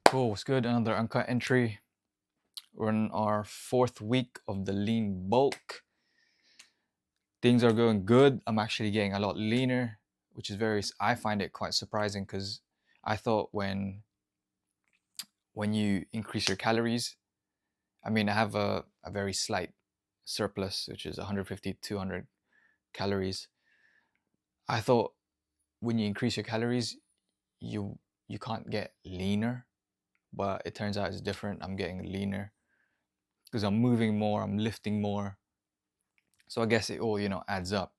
Cool, what's good? Another uncut entry. We're in our 4th week of the lean bulk. Things are going good. I'm actually getting a lot leaner, which is I find it quite surprising because I thought when you increase your calories, I mean, I have a very slight surplus, which is 150, 200 calories. I thought when you increase your calories, you you can't get leaner, but it turns out it's different. I'm getting leaner because I'm moving more, I'm lifting more. So I guess it all, adds up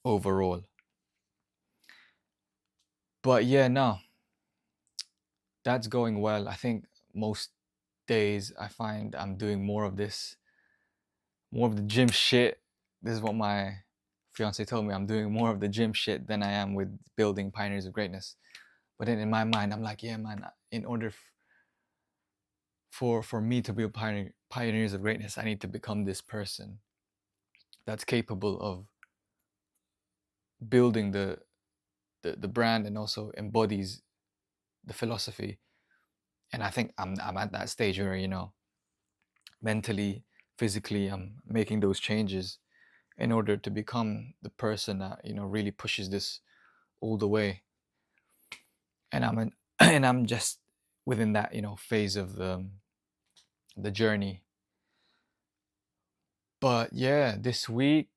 overall. But yeah, no, that's going well. I think most days I find I'm doing more of this, more of the gym shit. This is what my fiance told me. I'm doing more of the gym shit than I am with building Pioneers of Greatness. But then in my mind, I'm like, yeah, man, in order for me to build Pioneers of Greatness, I need to become this person that's capable of building the brand and also embodies the philosophy. And I think I'm at that stage where mentally, physically, I'm making those changes in order to become the person that really pushes this all the way. And and I'm just within that phase of the journey. But yeah, this week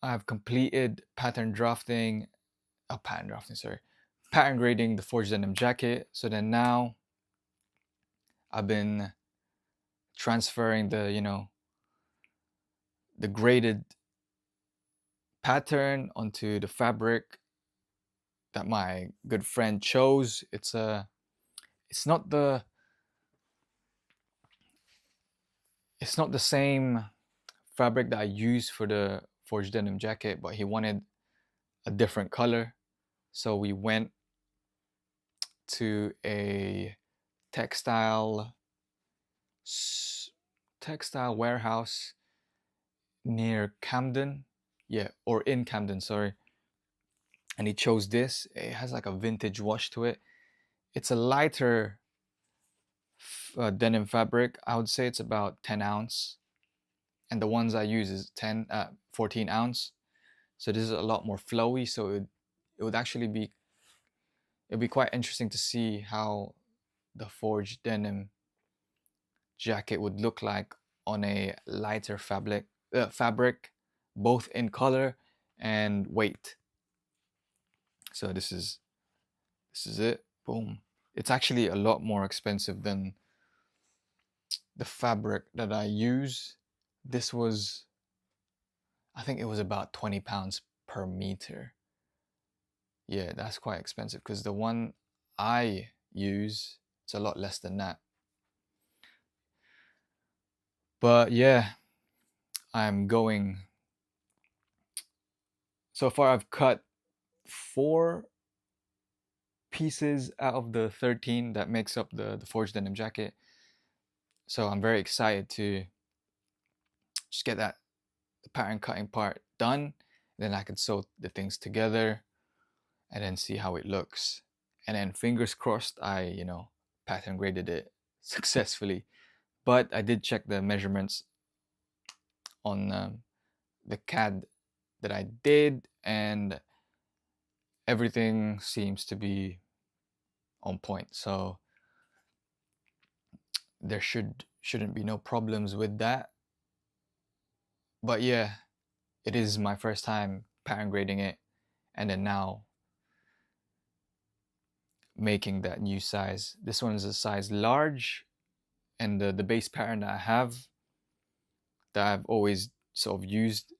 I've completed pattern grading the Forge Denim Jacket. So then now I've been transferring the graded pattern onto the fabric that my good friend chose. It's not the it's not the same fabric that I use for the Forge Denim Jacket, but he wanted a different color. So we went to a textile textile warehouse near Camden. Yeah, or in Camden, sorry. And he chose this. It has like a vintage wash to it. It's a lighter denim fabric. I would say it's about 10 ounce. And the ones I use is 14 ounce. So this is a lot more flowy. So it would actually it'd be quite interesting to see how the Forge Denim Jacket would look like on a lighter fabric, both in color and weight. So this is it. Boom. It's actually a lot more expensive than the fabric that I use. This was, I think it was about £20 per meter. Yeah, that's quite expensive because the one I use, it's a lot less than that. But yeah, I'm going. So far, I've cut 4 pieces out of the 13 that makes up the Forged Denim Jacket. So I'm very excited to just get the pattern cutting part done. Then I can sew the things together and then see how it looks. And then fingers crossed, I pattern graded it successfully. But I did check the measurements on the CAD that I did, and everything seems to be on point. So there shouldn't be no problems with that. But yeah, it is my first time pattern grading it, and then now making that new size. This one is a size large, and the base pattern that I have, that I've always sort of used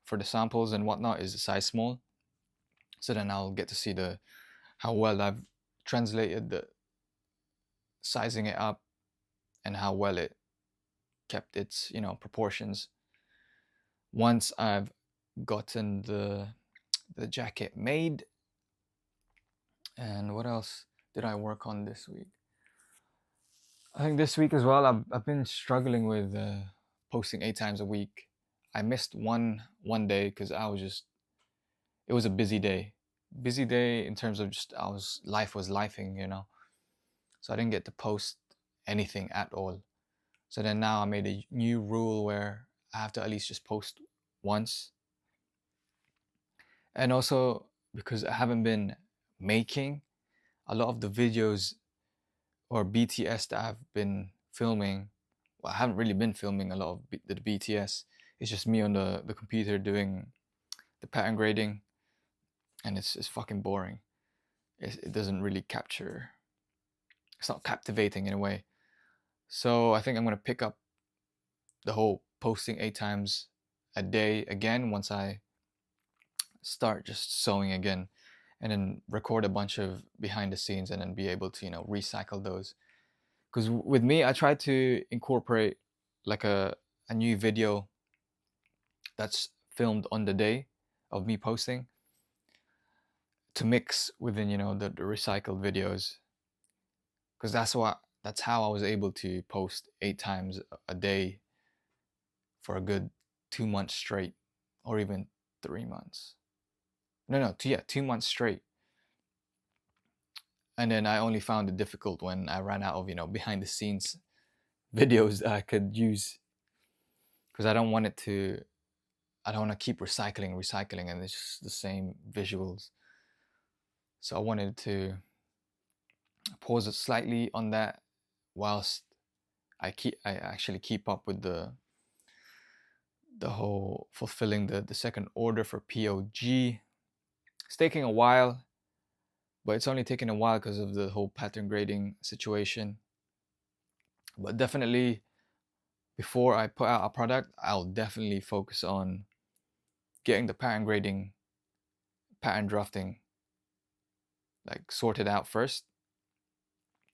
for the samples and whatnot, is a size small. So then I'll get to see how well I've translated the sizing it up and how well it kept its proportions. Once I've gotten the jacket made. And what else did I work on this week? I think this week as well, I've been struggling with posting 8 times a week. I missed one day because it was a busy day. Busy day in terms of just life was lifing. so I didn't get to post anything at all. So then now I made a new rule where I have to at least just post once. And also because I haven't been making a lot of the videos or BTS that I've been filming. Well, I haven't really been filming a lot of the BTS. It's just me on the computer doing the pattern grading, and it's fucking boring. It doesn't really capture. It's not captivating in a way. So I think I'm gonna pick up the whole posting 8 times a day again once I start just sewing again, and then record a bunch of behind the scenes and then be able to recycle those. Because with me, I try to incorporate like a new video that's filmed on the day of me posting to mix within the recycled videos, because that's how I was able to post 8 times a day for a good 2 months straight, or even 3 months. No, 2 months straight. And then I only found it difficult when I ran out of behind the scenes videos that I could use, because I don't want to keep recycling, and it's just the same visuals. So I wanted to pause it slightly on that whilst I actually keep up with the whole fulfilling the second order for POG. It's taking a while, but it's only taking a while because of the whole pattern grading situation. But definitely, before I put out a product, I'll definitely focus on getting the pattern grading, pattern drafting, like sorted out first,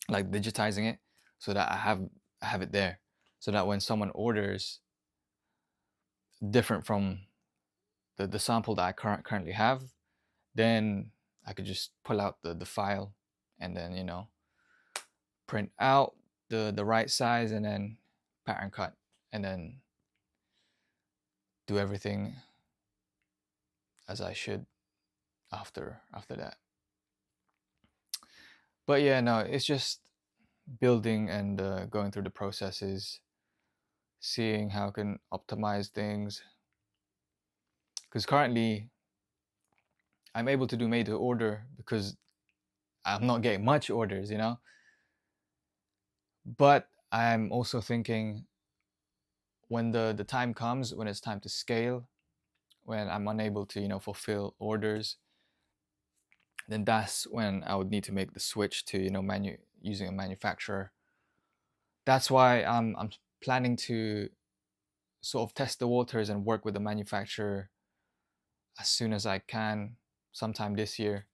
like digitizing it, so that I have it there, so that when someone orders different from the sample that I currently have, then I could just pull out the file and then print out the right size and then pattern cut and then do everything as I should after that. But yeah, no, it's just building and going through the processes, seeing how I can optimize things, because currently I'm able to do made to order because I'm not getting much orders, but I'm also thinking, when the time comes, when it's time to scale, when I'm unable to fulfill orders, then that's when I would need to make the switch to using a manufacturer. That's why I'm planning to sort of test the waters and work with the manufacturer as soon as I can, sometime this year.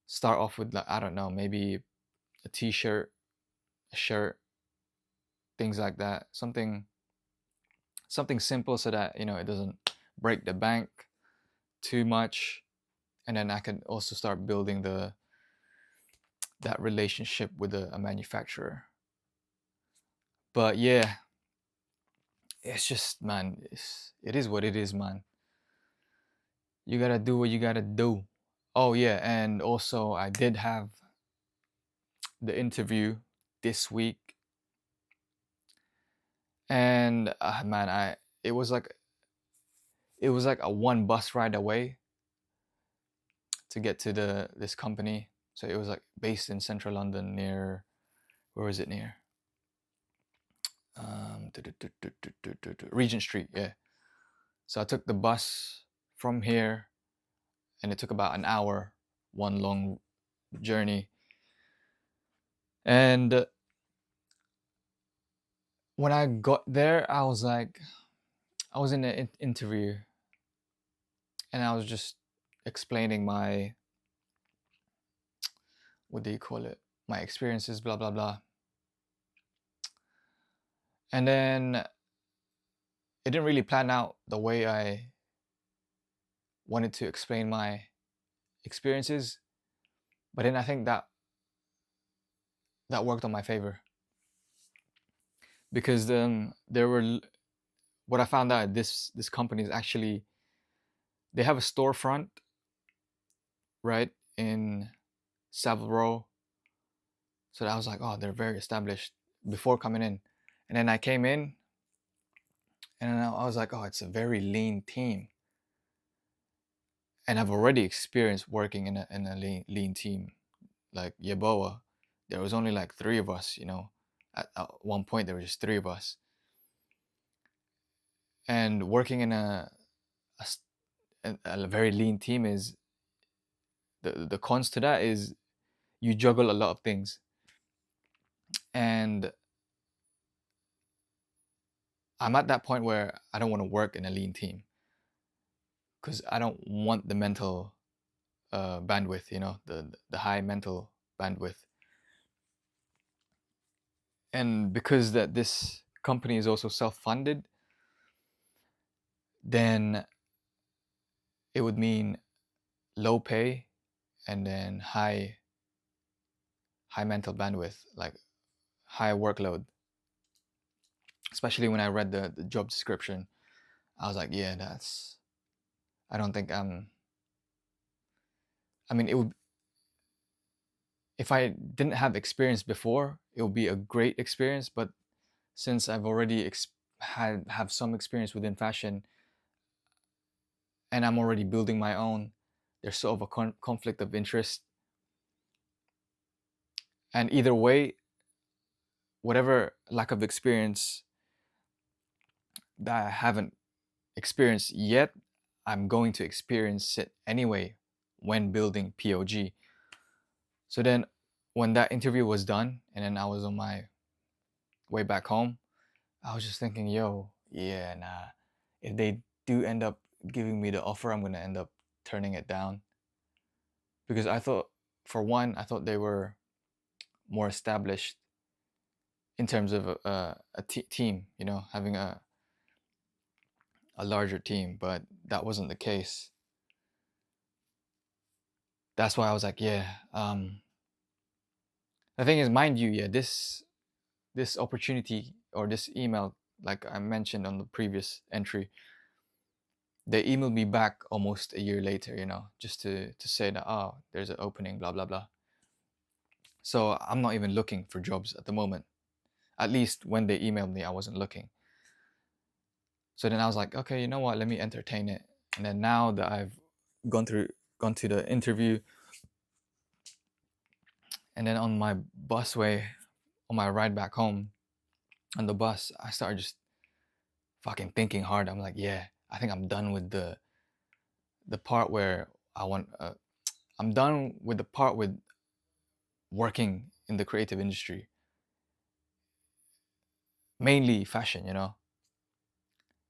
Start off with, like, I don't know, maybe a t-shirt, a shirt, things like that. Something simple, so that it doesn't break the bank too much. And then I can also start building that relationship with a manufacturer. But yeah, it's just, man, it is what it is, man. You gotta do what you gotta do. Oh yeah, and also I did have the interview this week, and man, it was like a one bus ride away to get to this company. So it was like based in central London, near, where is it near? Regent Street, yeah. So I took the bus from here, and it took about an hour, one long journey. And when I got there, I was in an interview, and I was just explaining my, what do you call it? My experiences, blah, blah, blah. And then it didn't really plan out the way I wanted to explain my experiences. But then I think that worked on my favor, because there were, what I found out, this company is actually, they have a storefront right in Savile Row. So I was like, oh, they're very established before coming in. And then I came in and I was like, oh, it's a very lean team. And I've already experienced working in a lean team. Like Yeboah, there was only like 3 of us, At one point, there were just 3 of us. And working in a very lean team is the cons to that is you juggle a lot of things. And I'm at that point where I don't want to work in a lean team because I don't want the mental bandwidth, the high mental bandwidth. And because that this company is also self-funded, then it would mean low pay and then high mental bandwidth, like high workload. Especially when I read the job description, I was like, yeah, I don't think I mean, it would, if I didn't have experience before, it would be a great experience. But since I've already have some experience within fashion, and I'm already building my own, there's sort of a conflict of interest. And either way, whatever lack of experience that I haven't experienced yet, I'm going to experience it anyway when building POG. So then when that interview was done and then I was on my way back home, I was just thinking, yo, yeah, nah. If they do end up giving me the offer, I'm gonna end up turning it down. Because I thought, for one, I thought they were more established in terms of team, having a larger team, but that wasn't the case. That's why I was like, yeah. The thing is, mind you, yeah, this opportunity or this email, like I mentioned on the previous entry, they emailed me back almost a year later, just to say that, oh, there's an opening, blah blah blah. So I'm not even looking for jobs at the moment. At least when they emailed me, I wasn't looking. So then I was like, okay, you know what? Let me entertain it. And then now that I've gone to the interview, and then on my busway, on my ride back home, on the bus, I started just fucking thinking hard. I'm like, yeah, I think I'm done with the part where I'm done with the part with working in the creative industry, mainly fashion,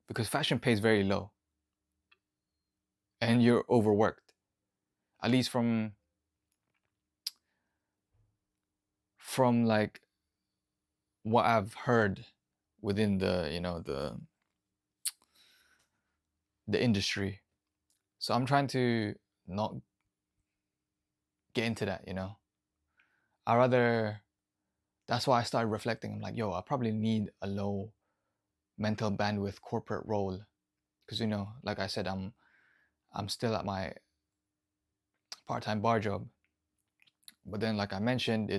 because fashion pays very low, and you're overworked. At least from like what I've heard within the industry. So I'm trying to not get into that, I rather That's why I started reflecting. I'm like, yo, I probably need a low mental bandwidth corporate role. Because like I said, I'm still at my part-time bar job. But then like I mentioned,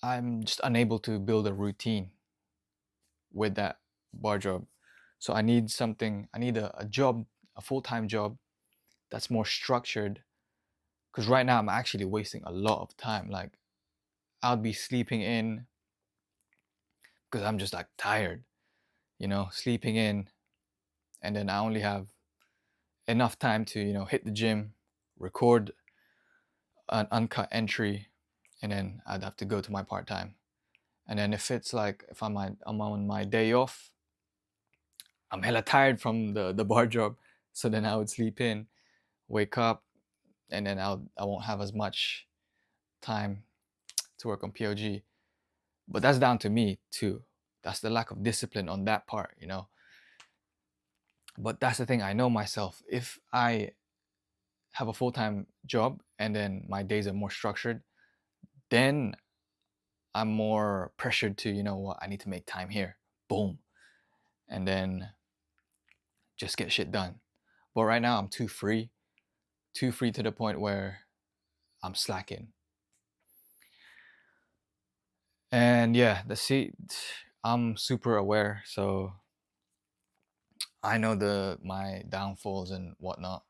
I'm just unable to build a routine with that bar job. So I need a job, a full-time job that's more structured. Because right now I'm actually wasting a lot of time. Like I'll be sleeping in because I'm just like tired, sleeping in, and then I only have enough time to hit the gym, record an uncut entry, and then I'd have to go to my part-time. And then if I'm on my day off, I'm hella tired from the bar job, so then I would sleep in, wake up, and then I won't have as much time to work on POG. But that's down to me too. That's the lack of discipline on that part, But that's the thing, I know myself. If I have a full-time job and then my days are more structured, then I'm more pressured to, what, I need to make time here. Boom. And then just get shit done. But right now I'm too free to the point where I'm slacking. And yeah, I'm super aware, so I know my downfalls and whatnot.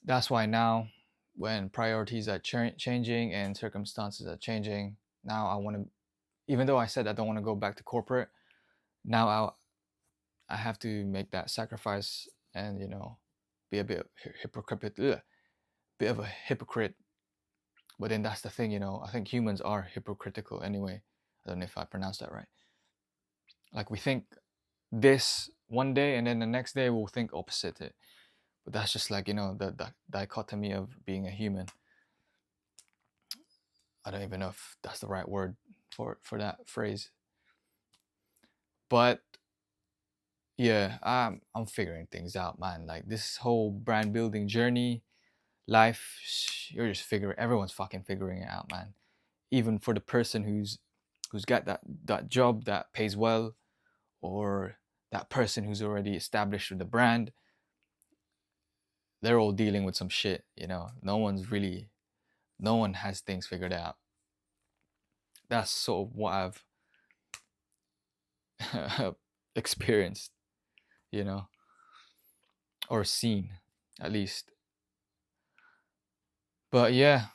That's why now, when priorities are changing and circumstances are changing, now I want to, even though I said I don't want to go back to corporate, now I have to make that sacrifice and, be a bit hypocrite, bit of a hypocrite. But then that's the thing, I think humans are hypocritical anyway. I don't know if I pronounced that right. Like, we think this one day and then the next day we'll think opposite it. But that's just like, the dichotomy of being a human. I don't even know if that's the right word for that phrase. But yeah, I'm figuring things out, man. Like, this whole brand building journey, life, everyone's fucking figuring it out, man. Even for the person who's got that job that pays well, or that person who's already established with the brand, they're all dealing with some shit, no one has things figured out. That's sort of what I've experienced, or seen, at least. But yeah,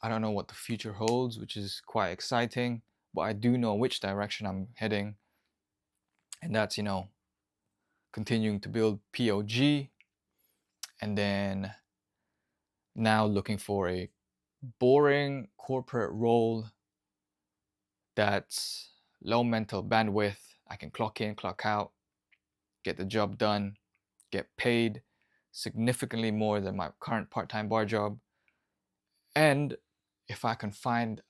I don't know what the future holds, which is quite exciting, but I do know which direction I'm heading. And that's, continuing to build POG, and then now looking for a boring corporate role that's low mental bandwidth. I can clock in, clock out, get the job done, get paid significantly more than my current part-time bar job. And if I can find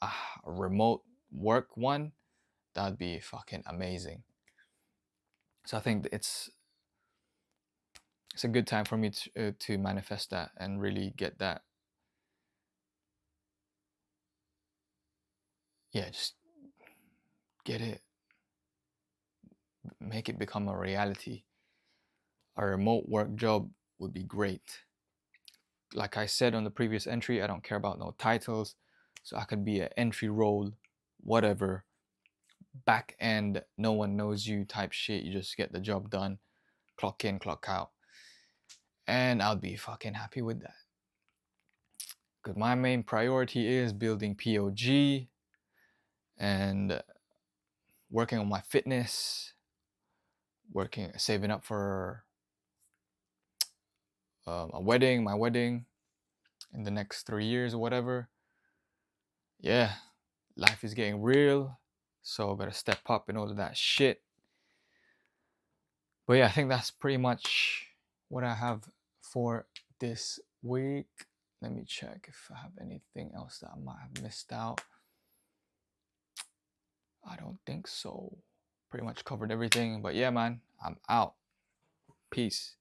a remote work one, that'd be fucking amazing. So I think it's a good time for me to manifest that and really get that. Yeah, just get it, make it become a reality. A remote work job would be great. Like I said on the previous entry, I don't care about no titles, so I could be an entry role, whatever, back end, no one knows you type shit. You just get the job done, clock in, clock out, and I'll be fucking happy with that. Because my main priority is building POG and working on my fitness, saving up for my wedding in the next 3 years or whatever. Yeah, life is getting real, so I better step up in all of that shit. But yeah, I think that's pretty much what I have for this week. Let me check if I have anything else that I might have missed out. I don't think so. Pretty much covered everything. But yeah, man, I'm out. Peace.